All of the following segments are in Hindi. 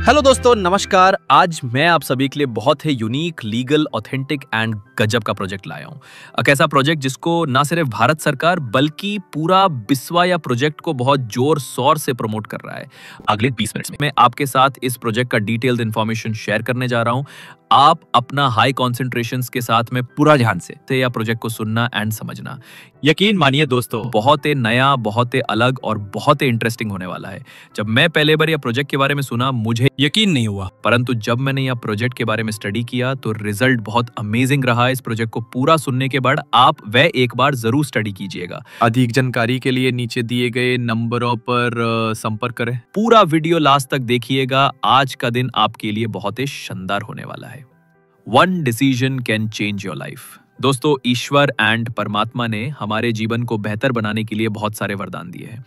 हेलो दोस्तों, नमस्कार। आज मैं आप सभी के लिए बहुत ही यूनिक, लीगल, ऑथेंटिक एंड गजब का प्रोजेक्ट लाया हूँ। एक ऐसा प्रोजेक्ट जिसको ना सिर्फ भारत सरकार बल्कि पूरा विश्व या प्रोजेक्ट को बहुत जोर शोर से प्रमोट कर रहा है। अगले 20 मिनट में मैं आपके साथ इस प्रोजेक्ट का डिटेल्ड इन्फॉर्मेशन शेयर करने जा रहा हूँ। आप अपना हाई कॉन्सेंट्रेशंस के साथ में पूरा ध्यान से या प्रोजेक्ट को सुनना एंड समझना। यकीन मानिए दोस्तों, बहुत ही नया, बहुत ही अलग और बहुत ही इंटरेस्टिंग होने वाला है। जब मैं पहले बार यह प्रोजेक्ट के बारे में सुना, मुझे यकीन नहीं हुआ, परंतु जब मैंने यह प्रोजेक्ट के बारे में स्टडी किया तो रिजल्ट बहुत अमेजिंग रहा। इस प्रोजेक्ट को पूरा सुनने के बाद आप वह एक बार जरूर स्टडी कीजिएगा। अधिक जानकारी के लिए नीचे दिए गए नंबरों पर संपर्क करें। पूरा वीडियो लास्ट तक देखिएगा। आज का दिन आपके लिए बहुत ही शानदार होने वाला है। One decision can change your life। दोस्तों, ईश्वर एंड परमात्मा ने हमारे जीवन को बेहतर बनाने के लिए बहुत सारे वरदान दिए हैं,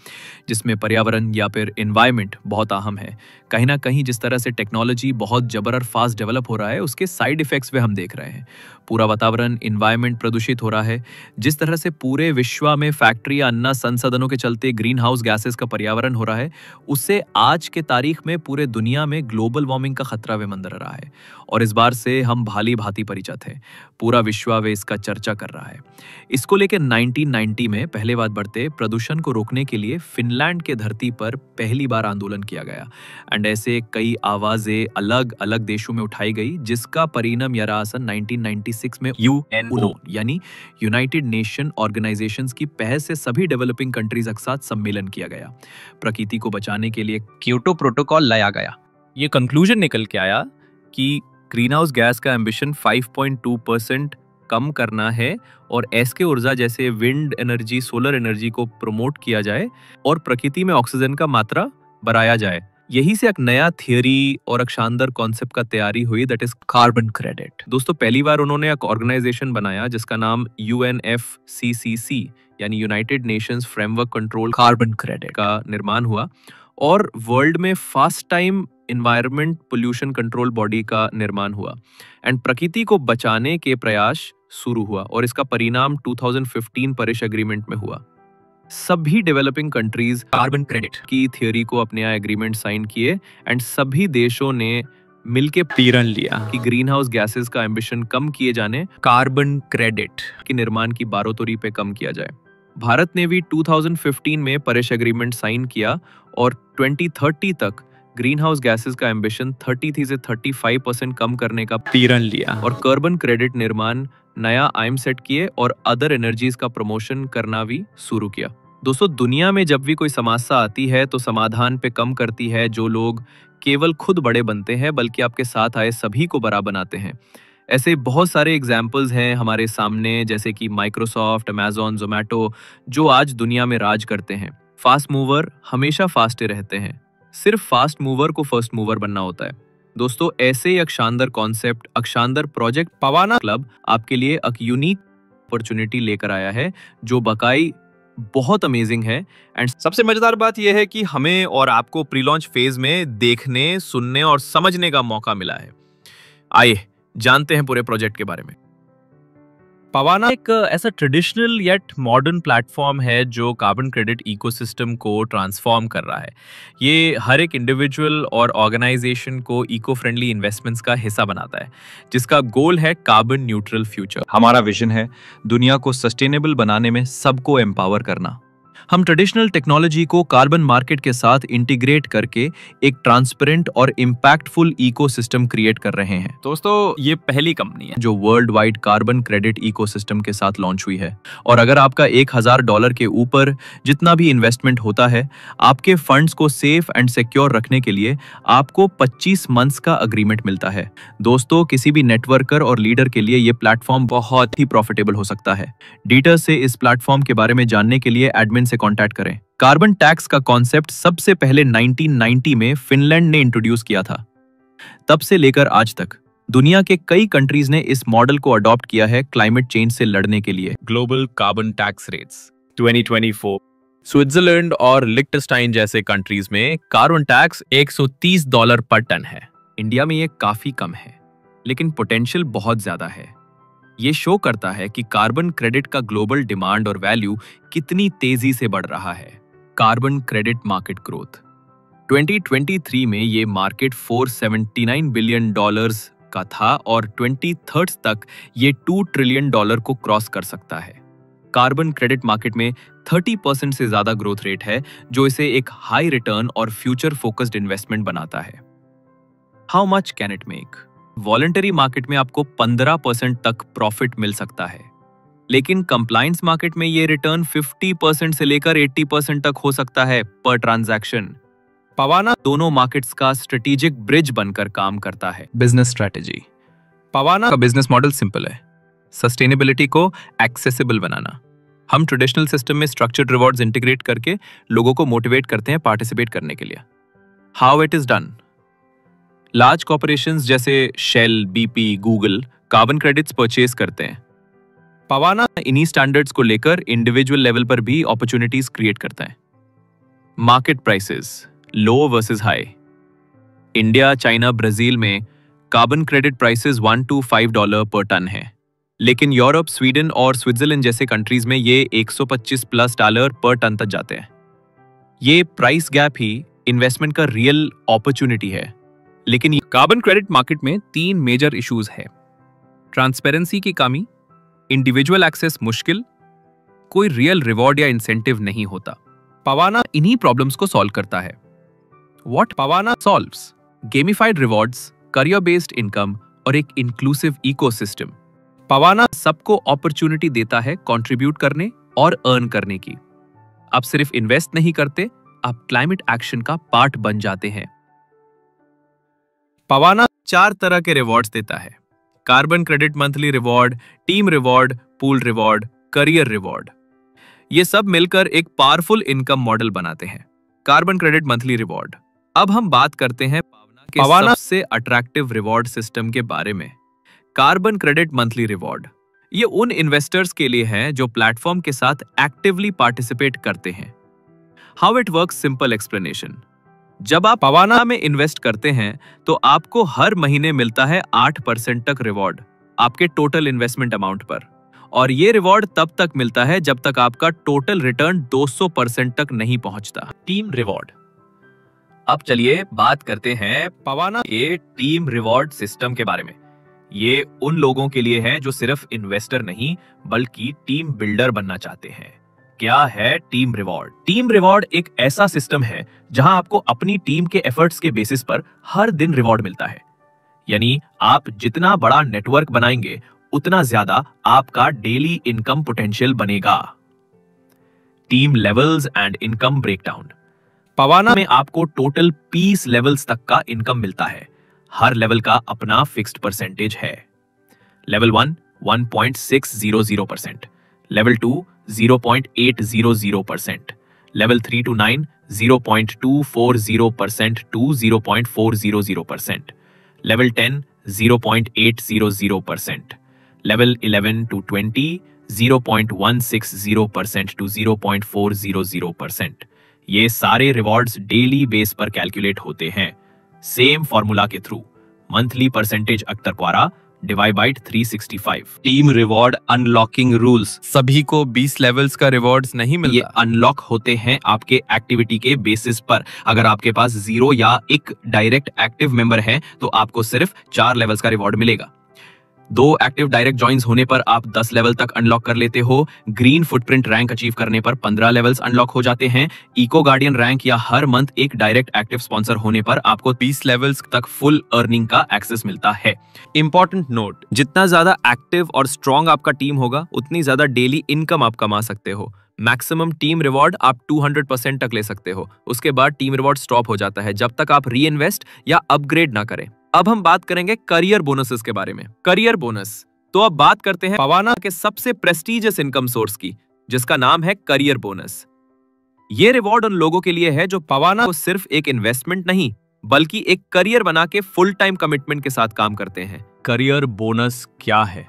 जिसमें पर्यावरण या फिर एनवायरनमेंट बहुत अहम है। कहीं ना कहीं जिस तरह से टेक्नोलॉजी बहुत जबर और फास्ट डेवलप हो रहा है, उसके साइड इफेक्ट्स भी हम देख रहे हैं। पूरा वातावरण, एनवायरनमेंट प्रदूषित हो रहा है। जिस तरह से पूरे विश्व में फैक्ट्री या अन्य संसाधनों के चलते ग्रीन हाउस गैसेस का पर्यावरण हो रहा है, उससे आज के तारीख में पूरे दुनिया में ग्लोबल वार्मिंग का खतरा भी मंडरा रहा है। और इस बार से हम भाली भांति परिचित हैं। पूरा विश्व इसका चर्चा कर रहा है। इसको लेकर 1990 में पहले बात बढ़ते प्रदूषण को रोकने के लिए फिनलैंड के धरती पर पहली बार आंदोलन किया गया। एंड ऐसे कई आवाजें अलग अलग देशों में उठाई गई, जिसका परिणाम यह रहा 1996 में यूएनओ यानी यूनाइटेड नेशन ऑर्गेनाइजेशंस की पहल से सभी डेवलपिंग कंट्रीज एक साथ सम्मेलन किया गया। प्रकृति को बचाने के लिए क्योटो प्रोटोकॉल लाया गया। ये कंक्लूजन निकल के आया कि ग्रीन हाउस गैस का एम्बिशन 5.2% कम करना है और ऐसे ऊर्जा जैसे विंड एनर्जी, सोलर एनर्जी को प्रमोट किया जाए और प्रकृति में ऑक्सीजन का मात्रा बढ़ाया जाए। यही से एक नया थियोरी और एक शानदार कॉन्सेप्ट का तैयारी हुई, दैट इज कार्बन क्रेडिट। दोस्तों, पहली बार उन्होंने एक ऑर्गेनाइजेशन बनाया जिसका नाम UNFCCC यानी United Nations framework control carbon credit का निर्माण हुआ और वर्ल्ड में first time environment pollution control body का निर्माण हुआ एंड प्रकृति को बचाने के प्रयास शुरू हुआ और इसका परिणाम 2015 पेरिस एग्रीमेंट में हुआ। सभी डेवलपिंग कंट्रीज कार्बन क्रेडिट की थ्योरी को अपने एग्रीमेंट साइन किए एंड सभी देशों ने मिलके प्रण लिया कि ग्रीन हाउस गैसेस का एम्बिशन कम किए जाने कार्बन क्रेडिट के निर्माण की बारोतोरी पे कम किया जाए। भारत ने भी 2015 में पेरिस एग्रीमेंट साइन किया और 2030 तक ग्रीन हाउस गैसेस का एम्बिशन 33 से 35% कम करने का प्रण लिया और कार्बन क्रेडिट निर्माण नया आइम सेट किए और अदर एनर्जीज का प्रमोशन करना भी शुरू किया। दोस्तों, दुनिया में जब भी कोई समस्या आती है तो समाधान पे कम करती है जो लोग केवल खुद बड़े बनते हैं, बल्कि आपके साथ आए सभी को बड़ा बनाते हैं। ऐसे बहुत सारे एग्जाम्पल्स हैं हमारे सामने, जैसे कि माइक्रोसॉफ्ट, अमेजॉन, जोमैटो, जो आज दुनिया में राज करते हैं। फास्ट मूवर हमेशा फास्ट रहते हैं। सिर्फ फास्ट मूवर को फर्स्ट मूवर बनना होता है। दोस्तों, ऐसे एक शानदार कॉन्सेप्ट, एक शानदार प्रोजेक्ट पवाना क्लब आपके लिए एक यूनिक अपॉर्चुनिटी लेकर आया है, जो बकाई बहुत अमेजिंग है। एंड सबसे मजेदार बात यह है कि हमें और आपको प्री लॉन्च फेज में देखने, सुनने और समझने का मौका मिला है। आइए जानते हैं पूरे प्रोजेक्ट के बारे में। पवाना एक ऐसा ट्रेडिशनल येट मॉडर्न प्लेटफॉर्म है जो कार्बन क्रेडिट इकोसिस्टम को ट्रांसफॉर्म कर रहा है। ये हर एक इंडिविजुअल और ऑर्गेनाइजेशन को इको फ्रेंडली इन्वेस्टमेंट्स का हिस्सा बनाता है, जिसका गोल है कार्बन न्यूट्रल फ्यूचर। हमारा विजन है दुनिया को सस्टेनेबल बनाने में सबको एम्पावर करना। हम ट्रेडिशनल टेक्नोलॉजी को कार्बन मार्केट के साथ इंटीग्रेट करके एक ट्रांसपेरेंट और इम्पैक्टफुल इकोसिस्टम क्रिएट कर रहे हैं। दोस्तों, ये पहली कंपनी है जो world wide carbon credit ecosystem के साथ लॉन्च हुई है और अगर आपका $1000 के ऊपर जितना भी इन्वेस्टमेंट होता है, आपके फंड्स को सेफ एंड सिक्योर रखने के लिए आपको 25 मंथ्स का अग्रीमेंट मिलता है। दोस्तों, किसी भी नेटवर्कर और लीडर के लिए ये प्लेटफॉर्म बहुत ही प्रॉफिटेबल हो सकता है। डिटेल्स से इस प्लेटफॉर्म के बारे में जानने के लिए एडमिन से कांटेक्ट करें। कार्बन टैक्स का कॉन्सेप्ट सबसे पहले 1990 में फिनलैंड ने इंट्रोड्यूस किया था। तब से लेकर आज तक दुनिया के कई कंट्रीज ने इस मॉडल को अडॉप्ट किया है क्लाइमेट चेंज से लड़ने के लिए। Global carbon tax rates 2024। Switzerland और लिechtenstein जैसे कंट्रीज में कार्बन टैक्स $130 पर टन है। इंडिया में ये काफी कम है, लेकिन पोटेंशियल बहुत ज्यादा है। ये शो करता है कि कार्बन क्रेडिट का ग्लोबल डिमांड और वैल्यू कितनी तेजी से बढ़ रहा है। कार्बन क्रेडिट मार्केट ग्रोथ 2023 में ये मार्केट $479 बिलियन का था और 2030 तक ये $2 ट्रिलियन को क्रॉस कर सकता है। कार्बन क्रेडिट मार्केट में 30% से ज्यादा ग्रोथ रेट है, जो इसे एक हाई रिटर्न और फ्यूचर फोकस्ड इन्वेस्टमेंट बनाता है। How much can it make? Voluntary market में आपको 15% तक प्रॉफिट मिल सकता है, लेकिन कंप्लायंस मार्केट में ये रिटर्न 50% से लेकर 80% तक हो सकता है पर ट्रांजैक्शन। पवाना दोनों मार्केट्स का स्ट्रेटेजिक ब्रिज बनकर काम करता है। Business strategy. पवाना का बिजनेस मॉडल सिंपल है, सस्टेनेबिलिटी को एक्सेसिबल बनाना। हम ट्रेडिशनल सिस्टम में स्ट्रक्चर्ड रिवॉर्ड्स इंटीग्रेट करके लोगों को मोटिवेट करते हैं पार्टिसिपेट करने के लिए। How it is done? Large corporations जैसे Shell, BP, Google carbon credits purchase करते हैं। पवाना इन्हीं स्टैंडर्ड्स को लेकर इंडिविजुअल लेवल पर भी अपॉर्चुनिटीज क्रिएट करता है। Market prices low versus high. India, China, Brazil में कार्बन क्रेडिट प्राइसेस $1 to $5 पर टन है, लेकिन यूरोप, स्वीडन और स्विट्जरलैंड जैसे कंट्रीज में ये $125+ पर टन तक जाते हैं। ये प्राइस गैप ही इन्वेस्टमेंट का रियल अपॉर्चुनिटी है। लेकिन कार्बन क्रेडिट मार्केट में 3 मेजर इश्यूज है। ट्रांसपेरेंसी की कमी, इंडिविजुअल एक्सेस मुश्किल, कोई रियल रिवॉर्ड या इंसेंटिव नहीं होता। पवाना इन्हीं प्रॉब्लम्स को सॉल्व करता है। What पवाना solves? Gamified rewards, career-based income और एक inclusive ecosystem। पवाना सबको अपॉर्चुनिटी देता है कंट्रीब्यूट करने और अर्न करने की। आप सिर्फ इन्वेस्ट नहीं करते, आप क्लाइमेट एक्शन का पार्ट बन जाते हैं। पवाना 4 तरह के रिवॉर्ड्स देता है: carbon credit monthly reward, team reward, pool reward, career reward. ये सब मिलकर एक पावरफुल इनकम मॉडल बनाते हैं। Carbon credit monthly reward. अब हम बात करते हैं पवाना सबसे अट्रैक्टिव रिवॉर्ड सिस्टम के बारे में। कार्बन क्रेडिट मंथली रिवॉर्ड ये उन इन्वेस्टर्स के लिए है जो प्लेटफॉर्म के साथ एक्टिवली पार्टिसिपेट करते हैं। How it works? Simple explanation. जब आप पवाना में इन्वेस्ट करते हैं तो आपको हर महीने मिलता है 8% तक रिवॉर्ड आपके टोटल इन्वेस्टमेंट अमाउंट पर, और ये रिवॉर्ड तब तक मिलता है जब तक आपका टोटल रिटर्न 200% तक नहीं पहुंचता। Team reward. अब चलिए बात करते हैं पवाना के टीम रिवॉर्ड सिस्टम के बारे में। ये उन लोगों के लिए है जो सिर्फ इन्वेस्टर नहीं बल्कि टीम बिल्डर बनना चाहते हैं। क्या है टीम रिवॉर्ड? टीम रिवॉर्ड एक ऐसा सिस्टम है जहां आपको अपनी टीम के एफर्ट्स के बेसिस पर हर दिन रिवॉर्ड मिलता है। यानी आप जितना बड़ा नेटवर्क बनाएंगे उतना ज्यादा आपका डेली इनकम पोटेंशियल बनेगा। Team levels and income breakdown. Pawana में आपको टोटल 20 लेवल्स तक का इनकम मिलता है। हर लेवल का अपना फिक्स्ड परसेंटेज है। Level 1 1.600%, level 2 0.800%, level 3 to 9 0.240% to 0.400%, level 10 0.800%, level 11 to 20 0.160% to 0.400%। ये सारे रिवॉर्ड्स डेली बेस पर कैलकुलेट होते हैं सेम फॉर्मूला के थ्रू। मंथली परसेंटेज अख्तर क्वारा divide by 365। Team reward unlocking rules. सभी को 20 लेवल्स का रिवॉर्ड्स नहीं मिलता। ये अनलॉक होते हैं आपके एक्टिविटी के बेसिस पर। अगर आपके पास 0 या 1 डायरेक्ट एक्टिव मेंबर है तो आपको सिर्फ 4 लेवल्स का रिवॉर्ड मिलेगा। 2 एक्टिव डायरेक्ट ज्वाइंस होने पर आप 10 लेवल तक अनलॉक कर लेते हो। ग्रीन फुटप्रिंट रैंक अचीव करने पर 15 लेवल्स अनलॉक हो जाते हैं। इको गार्डियन रैंक या हर मंथ एक डायरेक्ट एक्टिव स्पॉन्सर होने पर आपको 20 लेवल्स तक फुल अर्निंग का एक्सेस मिलता है। इंपॉर्टेंट नोट, जितना ज्यादा एक्टिव और स्ट्रॉन्ग आपका टीम होगा उतनी ज्यादा डेली इनकम आप कमा सकते हो। मैक्सिमम टीम रिवॉर्ड आप 200% तक ले सकते हो। उसके बाद टीम रिवॉर्ड स्टॉप हो जाता है जब तक आप री इन्वेस्ट या अपग्रेड ना करें। अब हम बात करेंगे करियर बोनसेस के बारे में। Career bonus. तो अब बात करते हैं पवाना के सबसे प्रेस्टीजियस इनकम सोर्स की, जिसका नाम है करियर बोनस। ये रिवॉर्ड उन लोगों के लिए है जो पवाना को सिर्फ एक इन्वेस्टमेंट नहीं बल्कि एक करियर बना के फुल टाइम कमिटमेंट के साथ काम करते हैं। करियर बोनस क्या है?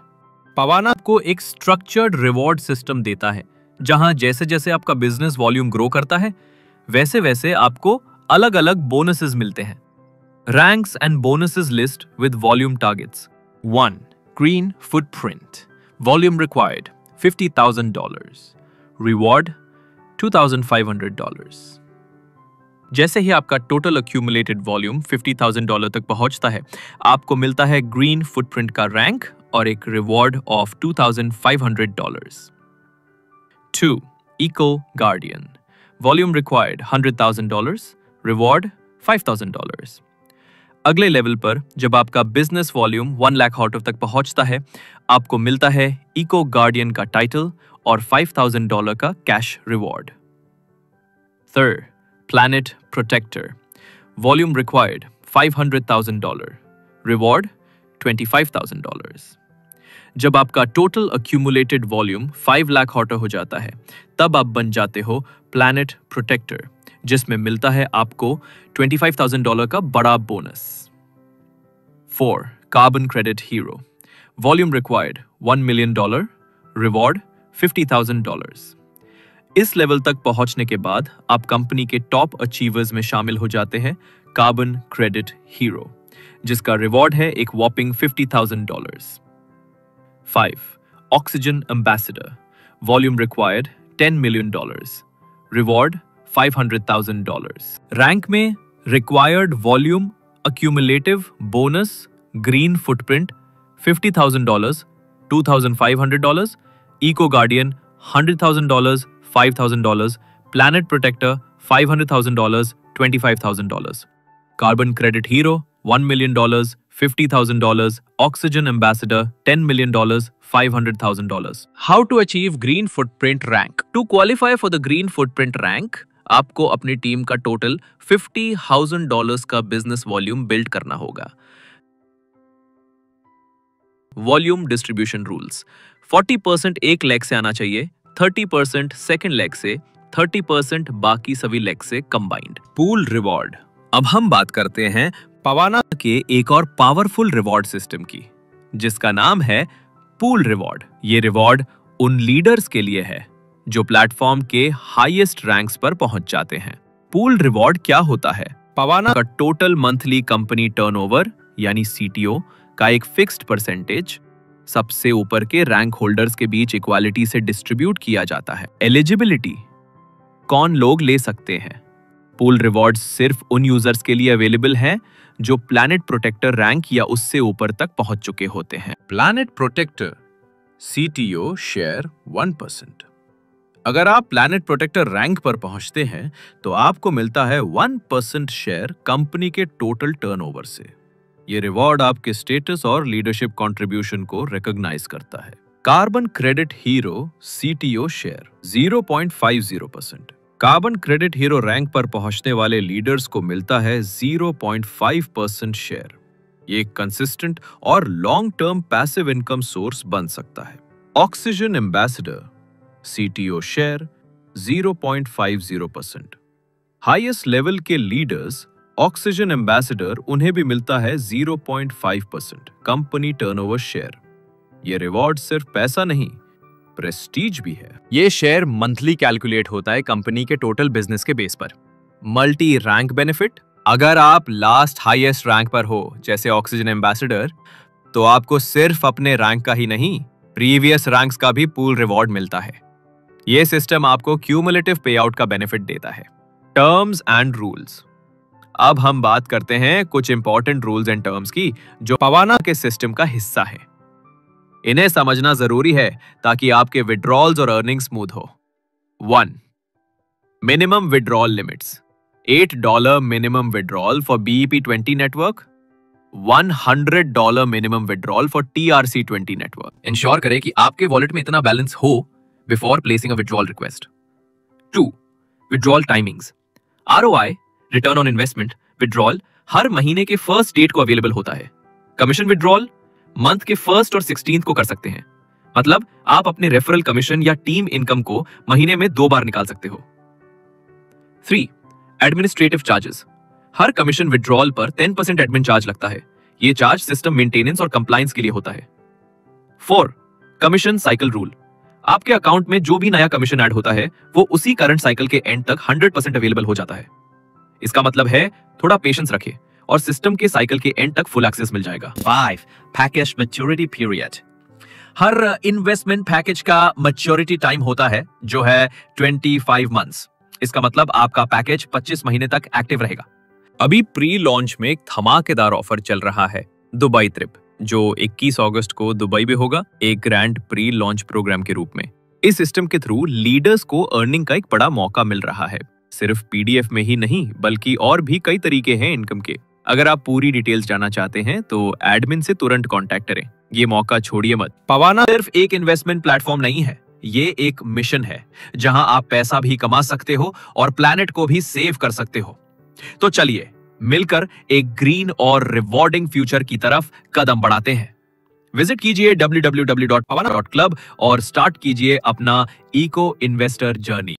पवाना को एक स्ट्रक्चर्ड रिवॉर्ड सिस्टम देता है जहां जैसे जैसे आपका बिजनेस वॉल्यूम ग्रो करता है वैसे वैसे आपको अलग अलग बोनसेस मिलते हैं। Ranks and bonuses list with volume targets. 1. Green footprint. Volume required $50,000. Reward $2,500. जैसे ही आपका टोटल अक्यूमुलेटेड वॉल्यूम $50,000 तक पहुंचता है, आपको मिलता है ग्रीन फुटप्रिंट का रैंक और एक reward of $2,500. 2. Eco Guardian. Volume required $100,000. Reward $5,000. अगले लेवल पर जब आपका बिजनेस वॉल्यूम 1 लाख ऑर्डर तक पहुंचता है, आपको मिलता है इको गार्डियन का टाइटल और $5,000 का cash reward. 3. Planet Protector. Volume required $500,000. Reward $25,000. जब आपका total accumulated volume 5 lakh order हो जाता है, तब आप बन जाते हो प्लैनेट प्रोटेक्टर, जिसमें मिलता है आपको $25,000 का बड़ा bonus. 4. Carbon Credit Hero. Volume required $1 million. Reward $50,000. इस लेवल तक पहुंचने के बाद आप कंपनी के टॉप अचीवर्स में शामिल हो जाते हैं कार्बन क्रेडिट हीरो, जिसका रिवॉर्ड है एक वॉपिंग $50,000. 5. Oxygen Ambassador. Volume required $10 million. Reward $500,000. Rank में required volume, accumulative, bonus, green footprint $50,000, $2,500, Eco Guardian $100,000, $5,000, Planet Protector $500,000, $25,000, Carbon Credit Hero $1 million, $50,000, Oxygen Ambassador $10 million, $500,000. How to achieve Green Footprint rank? To qualify for the Green Footprint rank, आपको अपनी टीम का टोटल $50,000 का बिजनेस वॉल्यूम बिल्ड करना होगा. Volume distribution rules. 40% एक लेग से आना चाहिए, 30% सेकेंड लेग से, 30% बाकी सभी लेग से कंबाइंड. Pool reward. अब हम बात करते हैं पवाना के एक और पावरफुल रिवॉर्ड सिस्टम की, जिसका नाम है पूल रिवॉर्ड. ये रिवॉर्ड उन लीडर्स के लिए है जो प्लेटफॉर्म के हाईएस्ट रैंक्स पर पहुंच जाते हैं. पूल रिवॉर्ड क्या होता है? पवाना का टोटल मंथली कंपनी टर्नओवर यानी सीटीओ का एक फिक्स्ड परसेंटेज सबसे ऊपर के रैंक होल्डर्स के बीच इक्वालिटी से डिस्ट्रीब्यूट किया जाता है. एलिजिबिलिटी. कौन लोग ले सकते हैं? पूल रिवॉर्ड्स सिर्फ उन यूजर्स के लिए अवेलेबल हैं जो प्लैनेट प्रोटेक्टर रैंक या उससे ऊपर तक पहुंच चुके होते हैं. Planet protector CTO share 1%. अगर आप प्लैनेट प्रोटेक्टर रैंक पर पहुंचते हैं तो आपको मिलता है 1% शेयर कंपनी के टोटल टर्नओवर से. ये रिवॉर्ड आपके स्टेटस और लीडरशिप कंट्रीब्यूशन को रिकॉग्नाइज करता है. Carbon credit hero CTO share 0.50%. Carbon credit hero rank पर पहुंचने वाले लीडर्स को मिलता है 0.5% शेयर. ये कंसिस्टेंट और long term passive income source बन सकता है. Oxygen ambassador CTO share 0.50%. Highest level के लीडर्स ऑक्सीजन एम्बेसडर, उन्हें भी मिलता है 0.5% कंपनी टर्नओवर शेयर. ये रिवॉर्ड सिर्फ पैसा नहीं, प्रेस्टीज भी है. ये शेयर मंथली कैलकुलेट होता है कंपनी के टोटल बिजनेस के बेस पर. Multi rank benefit. अगर आप लास्ट हाईएस्ट रैंक पर हो जैसे ऑक्सीजन एम्बेसडर, तो आपको सिर्फ अपने रैंक का ही नहीं, प्रीवियस रैंक्स का भी पूल रिवॉर्ड मिलता है. यह सिस्टम आपको क्यूमुलेटिव पे आउट का बेनिफिट देता है. Terms and rules. अब हम बात करते हैं कुछ इंपॉर्टेंट रूल्स एंड टर्म्स की जो पवाना के सिस्टम का हिस्सा है. इन्हें समझना जरूरी है ताकि आपके विड्रॉल्स और अर्निंग स्मूथ हो. 1. Minimum withdrawal limits. $8 minimum withdrawal for BEP20 network, $100 minimum withdrawal for TRC20 network. Ensure करें कि आपके वॉलेट में इतना बैलेंस हो before placing a withdrawal request. 2. Withdrawal timings. ROI return on investment withdrawal हर महीने के फर्स्ट डेट को अवेलेबल होता है. कमीशन विड्रॉल मंथ के फर्स्ट और 16th को कर सकते हैं. मतलब आप अपने रेफरल कमीशन या टीम इनकम को महीने में 2 बार निकाल सकते हो. 3. Administrative charges. हर कमीशन विड्रॉल पर 10% एडमिन चार्ज लगता है. यह चार्ज सिस्टम मेंटेनेंस और कंप्लायंस के लिए होता है. 4. Commission cycle rule. आपके अकाउंट में जो भी नया कमीशन ऐड होता है वो उसी करंट साइकिल के एंड तक 100% अवेलेबल हो जाता है. इसका मतलब है थोड़ा पेशेंस रखें और सिस्टम के साइकिल के एंड तक फुल एक्सेस मिल जाएगा. 5. Package maturity period. हर इन्वेस्टमेंट पैकेज का मैच्योरिटी टाइम होता है जो है 25 मंथ्स. इसका मतलब आपका पैकेज 25 महीने तक एक्टिव रहेगा। अभी प्री लॉन्च में एक धमाकेदार ऑफर चल रहा है, दुबई ट्रिप, जो 21 अगस्त को दुबई में होगा, एक ग्रैंड प्री लॉन्च प्रोग्राम के रूप में। इस सिस्टम के थ्रू लीडर्स को अर्निंग का एक बड़ा मौका मिल रहा है। सिर्फ पीडीएफ में ही नहीं, बल्कि और भी कई तरीके हैं इनकम के। अगर आप पूरी डिटेल्स जानना चाहते हैं तो एडमिन से तुरंत कांटेक्ट करें। ये मौका छोड़िए मत। पवाना सिर्फ एक इन्वेस्टमेंट प्लेटफॉर्म नहीं है, ये एक मिशन है जहां आप पैसा भी कमा सकते हो और प्लैनेट को भी सेव कर सकते हो। तो चलिए मिलकर एक ग्रीन और रिवॉर्डिंग फ्यूचर की तरफ कदम बढ़ाते हैं। विजिट कीजिए www.pavana.club और स्टार्ट कीजिए अपना इको इन्वेस्टर जर्नी।